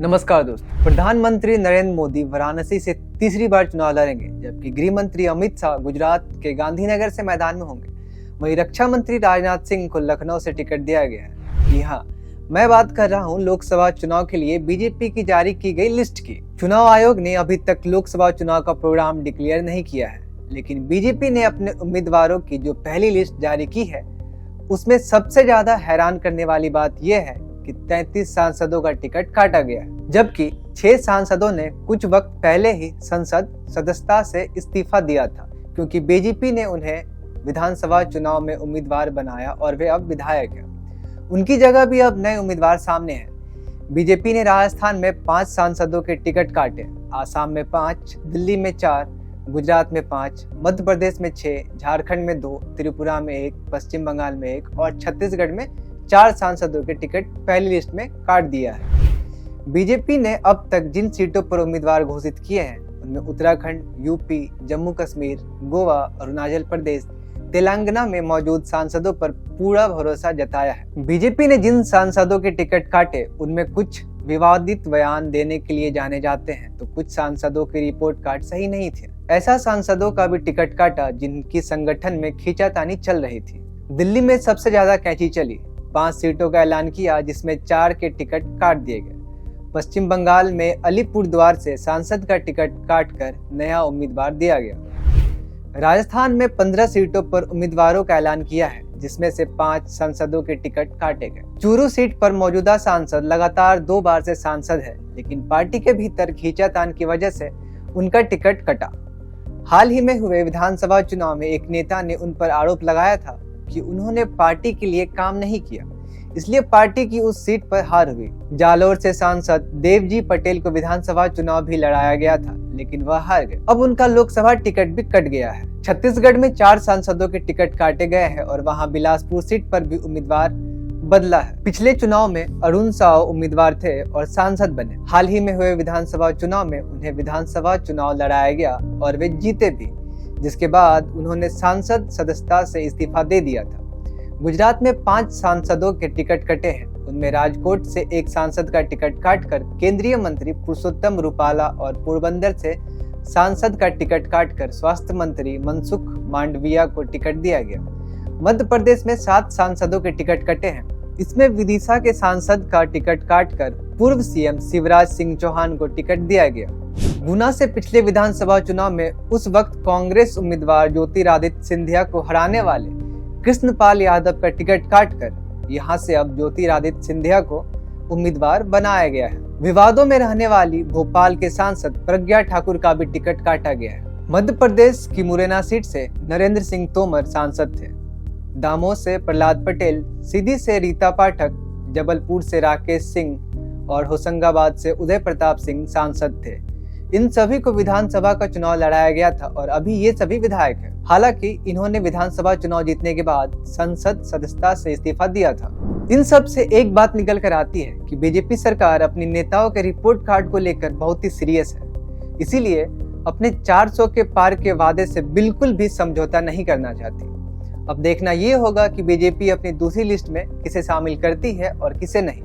नमस्कार दोस्तों। प्रधानमंत्री नरेंद्र मोदी वाराणसी से तीसरी बार चुनाव लड़ेंगे, जबकि गृह मंत्री अमित शाह गुजरात के गांधीनगर से मैदान में होंगे। वहीं रक्षा मंत्री राजनाथ सिंह को लखनऊ से टिकट दिया गया है। जी हाँ, मैं बात कर रहा हूँ लोकसभा चुनाव के लिए बीजेपी की जारी की गई लिस्ट की। चुनाव आयोग ने अभी तक लोकसभा चुनाव का प्रोग्राम डिक्लेयर नहीं किया है, लेकिन बीजेपी ने अपने उम्मीदवारों की जो पहली लिस्ट जारी की है उसमें सबसे ज्यादा हैरान करने वाली बात यह है कि 33 सांसदों का टिकट काटा गया है, जबकि 6 सांसदों ने कुछ वक्त पहले ही संसद सदस्यता से इस्तीफा दिया था, क्योंकि बीजेपी ने उन्हें विधानसभा चुनाव में उम्मीदवार बनाया और वे अब विधायक हैं। उनकी जगह भी अब नए उम्मीदवार सामने हैं। बीजेपी ने राजस्थान में 5 सांसदों के टिकट काटे, आसाम में 5, दिल्ली में 4, गुजरात में 5, मध्य प्रदेश में 6, झारखंड में 2, त्रिपुरा में 1, पश्चिम बंगाल में 1 और छत्तीसगढ़ में 4 सांसदों के टिकट पहली लिस्ट में काट दिया है। बीजेपी ने अब तक जिन सीटों पर उम्मीदवार घोषित किए हैं उनमें उत्तराखंड, यूपी, जम्मू कश्मीर, गोवा, अरुणाचल प्रदेश, तेलंगाना में मौजूद सांसदों पर पूरा भरोसा जताया है। बीजेपी ने जिन सांसदों के टिकट काटे उनमें कुछ विवादित बयान देने के लिए जाने जाते हैं, तो कुछ सांसदों की रिपोर्ट कार्ड सही नहीं थे। ऐसा सांसदों का भी टिकट काटा जिनकी संगठन में खींचातानी चल रही थी। दिल्ली में सबसे ज्यादा कैंची चली, 5 सीटों का ऐलान किया जिसमें 4 के टिकट काट दिए गए। पश्चिम बंगाल में अलीपुरद्वार से सांसद का टिकट काटकर नया उम्मीदवार दिया गया। राजस्थान में 15 सीटों पर उम्मीदवारों का ऐलान किया है, जिसमें से 5 सांसदों के टिकट काटे गए। चूरू सीट पर मौजूदा सांसद लगातार 2 बार से सांसद है, लेकिन पार्टी के भीतर खींचातान की वजह से उनका टिकट कटा। हाल ही में हुए विधानसभा चुनाव में एक नेता ने उन पर आरोप लगाया था कि उन्होंने पार्टी के लिए काम नहीं किया, इसलिए पार्टी की उस सीट पर हार हुई। जालोर से सांसद देवजी पटेल को विधानसभा चुनाव भी लड़ाया गया था, लेकिन वह हार गए। अब उनका लोकसभा टिकट भी कट गया है। छत्तीसगढ़ में 4 सांसदों के टिकट काटे गए हैं और वहां बिलासपुर सीट पर भी उम्मीदवार बदला है। पिछले चुनाव में अरुण साव उम्मीदवार थे और सांसद बने। हाल ही में हुए विधानसभा चुनाव में उन्हें विधानसभा चुनाव लड़ाया गया और वे जीते भी, जिसके बाद उन्होंने सांसद सदस्यता से इस्तीफा दे दिया था। गुजरात में 5 सांसदों के टिकट कटे हैं। उनमें राजकोट से एक सांसद का टिकट काटकर केंद्रीय मंत्री पुरुषोत्तम रूपाला और पोरबंदर से सांसद का टिकट काटकर स्वास्थ्य मंत्री मनसुख मांडविया को टिकट दिया गया। मध्य प्रदेश में 7 सांसदों के टिकट कटे हैं। इसमें विदिशा के सांसद का टिकट काटकर पूर्व सीएम शिवराज सिंह चौहान को टिकट दिया गया। गुना से पिछले विधानसभा चुनाव में उस वक्त कांग्रेस उम्मीदवार ज्योतिरादित्य सिंधिया को हराने वाले कृष्णपाल यादव का टिकट काटकर यहां से अब ज्योतिरादित्य सिंधिया को उम्मीदवार बनाया गया है। विवादों में रहने वाली भोपाल के सांसद प्रज्ञा ठाकुर का भी टिकट काटा गया है। मध्य प्रदेश की मुरैना सीट से नरेंद्र सिंह तोमर सांसद थे। दामोह से प्रहलाद पटेल, सीधी से रीता पाठक, जबलपुर से राकेश सिंह और होशंगाबाद से उदय प्रताप सिंह सांसद थे। इन सभी को विधानसभा का चुनाव लड़ाया गया था और अभी ये सभी विधायक हैं। हालांकि इन्होंने विधानसभा चुनाव जीतने के बाद संसद सदस्यता से इस्तीफा दिया था। इन सब से एक बात निकल कर आती है कि बीजेपी सरकार अपनी नेताओं के रिपोर्ट कार्ड को लेकर बहुत ही सीरियस है, इसीलिए अपने 400 के पार के वादे से बिल्कुल भी समझौता नहीं करना चाहती। अब देखना ये होगा कि बीजेपी अपनी दूसरी लिस्ट में किसे शामिल करती है और किसे नहीं।